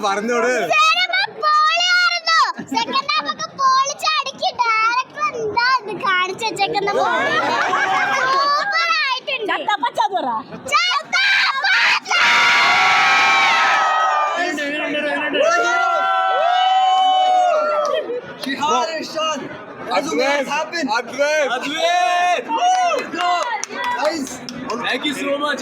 പറഞ്ഞോട് Thank you so much.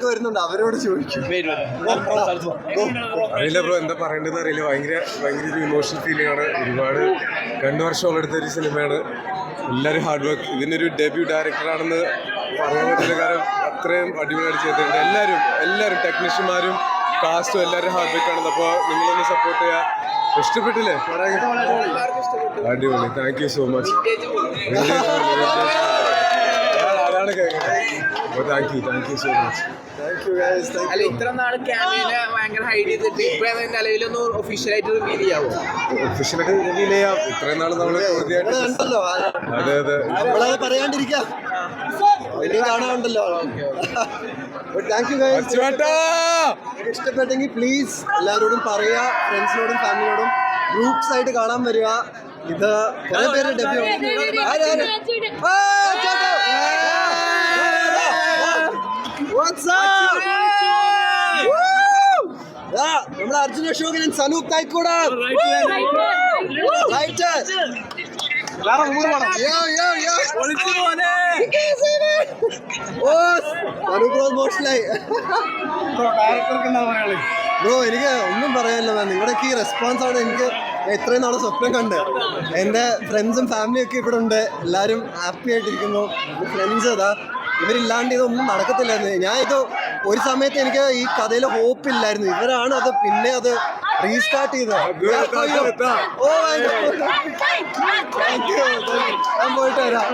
വരുന്നുണ്ട് അവരോട് ചോദിക്കും. അറിയില്ല ബ്രോ, എന്താ പറയേണ്ടതെന്ന് അറിയില്ല. ഭയങ്കര ഒരു ഇമോഷണൽ ഫീലിംഗ് ആണ്. ഒരുപാട് 2 വർഷത്തോളം എടുത്ത ഒരു സിനിമയാണ്. എല്ലാവരും ഹാർഡ് വർക്ക്. ഇതിനൊരു ഡെബ്യൂ ഡയറക്ടറാണെന്ന് പറയാൻ പറ്റില്ല, കാരണം അത്രയും അടിപൊളിയായിട്ട് ചെയ്തിട്ടുണ്ട്. എല്ലാവരും ടെക്നീഷ്യന്മാരും കാസ്റ്റും എല്ലാവരും ഹാർഡ് വർക്ക് ആണ്. അപ്പോൾ നിങ്ങളൊന്ന് സപ്പോർട്ട് ചെയ്യുക. ഇഷ്ടപ്പെട്ടില്ലേ? അടിപൊളി. Thank you so much. അതാണ് കേൾക്കുന്നത്. Thank you so much. അല്ല, ഇത്ര നാള് ക്യാമിനെ ഭയങ്കര ഹൈഡ് ചെയ്തിട്ട് ഇപ്പൊ നിലവിലൊന്ന് ഒഫീഷ്യലായിട്ട് റിവീൽ ചെയ്യാവോ? ഒഫീഷ്യലായിട്ട് റിവീൽ ചെയ്യാം. ഇത്രയും നാൾ നമ്മൾ അതെ നമ്മളത് പറയാണ്ടിരിക്കാം, വലിയ കാണാറുണ്ടല്ലോ. Thank you guys. ഇഷ്ടപ്പെട്ടെങ്കിൽ പ്ലീസ് എല്ലാവരോടും പറയുക, ഫ്രണ്ട്സിനോടും ഫാമിലിയോടും ഗ്രൂപ്പ്സ് ആയിട്ട് കാണാൻ വരിക. ഇത് കുറെ പേര് ഡെബ്യൂ നമ്മുടെ അർജുന അശോകൻ സനൂപ് തായ്ക്കൂട മോഷണായി ബ്രോ. എനിക്ക് ഒന്നും പറയാനില്ല. നിങ്ങളുടെയൊക്കെ ഈ റെസ്പോൺസ് ആണ് എനിക്ക് എത്രയും നാളെ സ്വപ്നം കണ്ട്. എൻ്റെ ഫ്രണ്ട്സും ഫാമിലിയും ഒക്കെ ഇവിടെ ഉണ്ട്. എല്ലാവരും ഹാപ്പി ആയിട്ടിരിക്കുന്നു. ഫ്രണ്ട്സ് അതാ, ഇവരില്ലാണ്ട് ഇതൊന്നും നടക്കത്തില്ലായിരുന്നു. ഞാൻ ഇത് ഒരു സമയത്ത് എനിക്ക് ഈ കഥയിൽ ഹോപ്പില്ലായിരുന്നു. ഇവരാണ് അത് പിന്നെ അത് റീസ്റ്റാർട്ട് ചെയ്തത്. ഞാൻ പോയിട്ട് വരാം.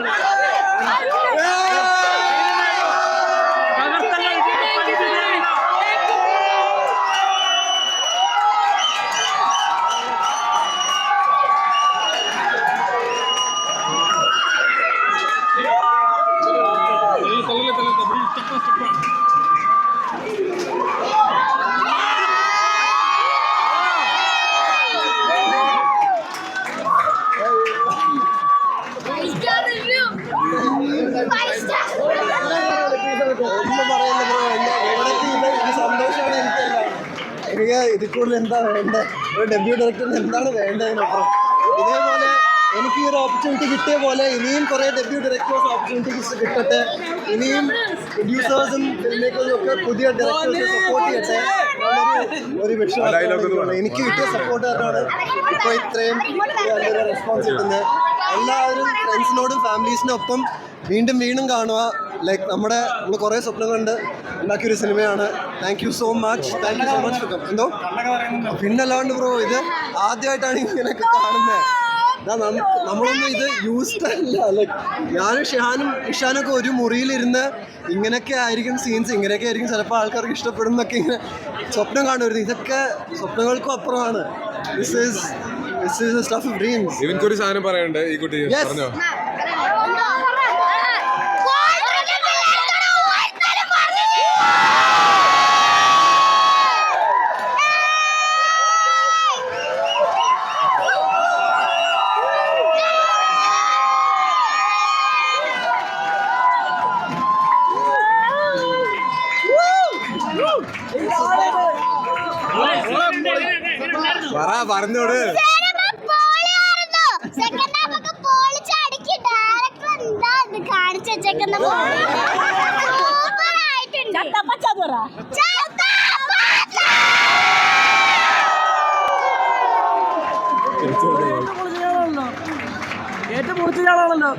സന്തോഷമാണ് എനിക്കെല്ലാം. എനിക്ക് ഇതിൽ കൂടുതൽ എന്താ വേണ്ടത്? ഒരു ഡെബ്യൂ ഡയറക്ടറിന് എന്താണ് വേണ്ടതിനപ്പുറം? ഇതേപോലെ എനിക്ക് ഈ ഒരു ഓപ്പർച്യൂണിറ്റി കിട്ടിയ പോലെ ഇനിയും കുറേ ഡെബ്യൂ ഡയറക്ടേഴ്സ് ഓപ്പർച്യൂണിറ്റീസ് കിട്ടട്ടെ. ഇനിയും പ്രൊഡ്യൂസേഴ്സും ഫിലിം മേക്കേഴ്സും ഒക്കെ പുതിയ ഡയറക്ടേഴ്സിനെ സപ്പോർട്ട് ചെയ്യട്ടെ. ഒരു വിശ്വാസം എനിക്ക് കിട്ടിയ സപ്പോർട്ട് കാരണമാണ് ഇപ്പോൾ ഇത്രയും നല്ലൊരു റെസ്പോൺസ് കിട്ടുന്നത്. എല്ലാവരും ഫ്രണ്ട്സിനോടും ഫാമിലീസിനൊപ്പം വീണ്ടും കാണുക. ലൈക്ക് നമ്മൾ കുറേ സ്വപ്നങ്ങളുണ്ട് ഉണ്ടാക്കിയൊരു സിനിമയാണ്. Thank you so much for എന്തോ പിന്നല്ലാണ്ട് ബ്രോ, ഇത് ആദ്യമായിട്ടാണ് ഇങ്ങനെയൊക്കെ കാണുന്നത്. നമ്മളൊന്നും ഇത് യൂസ്ഡ് അല്ല. ലൈക്ക് ഞാനും ഷിഹാനും ഇഷാനൊക്കെ ഒരു മുറിയിലിരുന്ന് ഇങ്ങനെയൊക്കെ ആയിരിക്കും സീൻസ്, ഇങ്ങനെയൊക്കെ ആയിരിക്കും ചിലപ്പോൾ ആൾക്കാർക്ക് ഇഷ്ടപ്പെടും എന്നൊക്കെ ഇങ്ങനെ സ്വപ്നം കാണുമായിരുന്നു. ഇതൊക്കെ സ്വപ്നങ്ങൾക്കും അപ്പുറമാണ്. This is the stuff of dreams. ഇവൻക്കൊരു സാധനം പറയാനുണ്ട്. ഈ കുട്ടി പറഞ്ഞോ. പറഞ്ഞോട്. ഏറ്റവും മുറിച്ചയാളാണല്ലോ.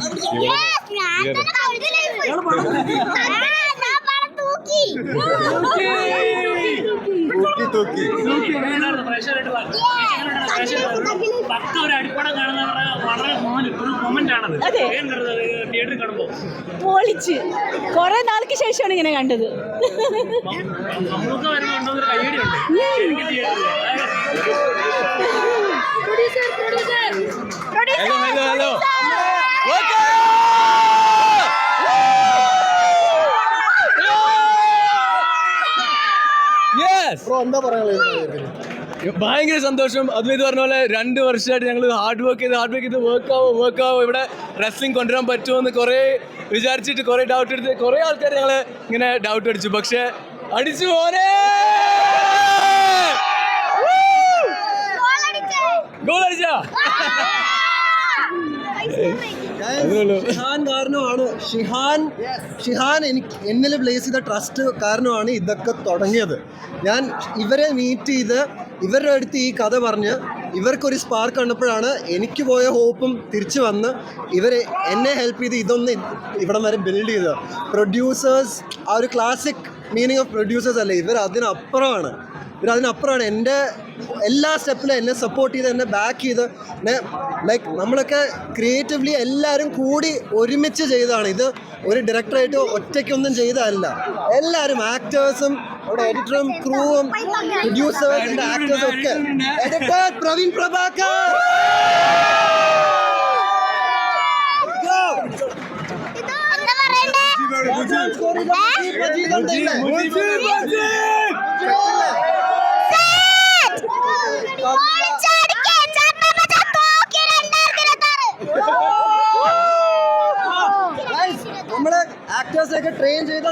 പൊളിച്ച് കൊറേ നാൾക്ക് ശേഷമാണ് ഇങ്ങനെ കണ്ടത്. ഹലോ ബ്രോ എന്താ പറയാനുള്ളത്? ഭയങ്കര സന്തോഷം. അദ്വൈത് പറഞ്ഞ പോലെ 2 വർഷമായിട്ട് ഞങ്ങൾ ഹാർഡ് വർക്ക് ചെയ്ത് വർക്കാവോ ഇവിടെ റെസ്ലിംഗ് കൊണ്ടുവരാൻ പറ്റുമോ എന്ന് കുറേ വിചാരിച്ചിട്ട് കുറേ ഡൗട്ട് എടുത്ത് കുറേ ആൾക്കാർ ഞങ്ങൾ ഇങ്ങനെ ഡൗട്ട് അടിച്ചു. പക്ഷെ അടിച്ചു പോരെ, ഗോൾ അടിച്ചാ. ഷിഹാൻ കാരണമാണ് ഷിഹാൻ എനിക്ക് എന്നിൽ പ്ലേസ് ചെയ്ത ട്രസ്റ്റ് കാരണമാണ് ഇതൊക്കെ തുടങ്ങിയത്. ഞാൻ ഇവരെ മീറ്റ് ചെയ്ത് ഇവരുടെ അടുത്ത് ഈ കഥ പറഞ്ഞ് ഇവർക്കൊരു സ്പാർക്ക് കണ്ടപ്പോഴാണ് എനിക്ക് പോയ ഹോപ്പും തിരിച്ചു വന്ന് ഇവർ എന്നെ ഹെൽപ്പ് ചെയ്ത് ഇതൊന്ന് ഇവിടം വരെ ബിൽഡ് ചെയ്തത്. പ്രൊഡ്യൂസേഴ്സ് ആ ഒരു ക്ലാസിക് മീനിങ് ഓഫ് പ്രൊഡ്യൂസേഴ്സ് അല്ലേ, ഇവരതിനപ്പുറമാണ്. എൻ്റെ എല്ലാ സ്റ്റെപ്പിലും എന്നെ സപ്പോർട്ട് ചെയ്ത് എന്നെ ബാക്ക് ചെയ്ത് ലൈക്ക് നമ്മളൊക്കെ ക്രിയേറ്റീവ്ലി എല്ലാവരും കൂടി ഒരുമിച്ച് ചെയ്തതാണ് ഇത്. ഒരു ഡയറക്ടറായിട്ട് ഒറ്റയ്ക്കൊന്നും ചെയ്തതല്ല. എല്ലാവരും ആക്ടേഴ്സും അവിടെ എഡിറ്ററും ക്രൂവും പ്രൊഡ്യൂസേഴ്സും ആക്ടേഴ്സും ഒക്കെ. എഡിറ്റർ പ്രവീൺ പ്രഭാകർ, നമ്മളെ ആക്ടേഴ്സൊക്കെ ട്രെയിൻ ചെയ്ത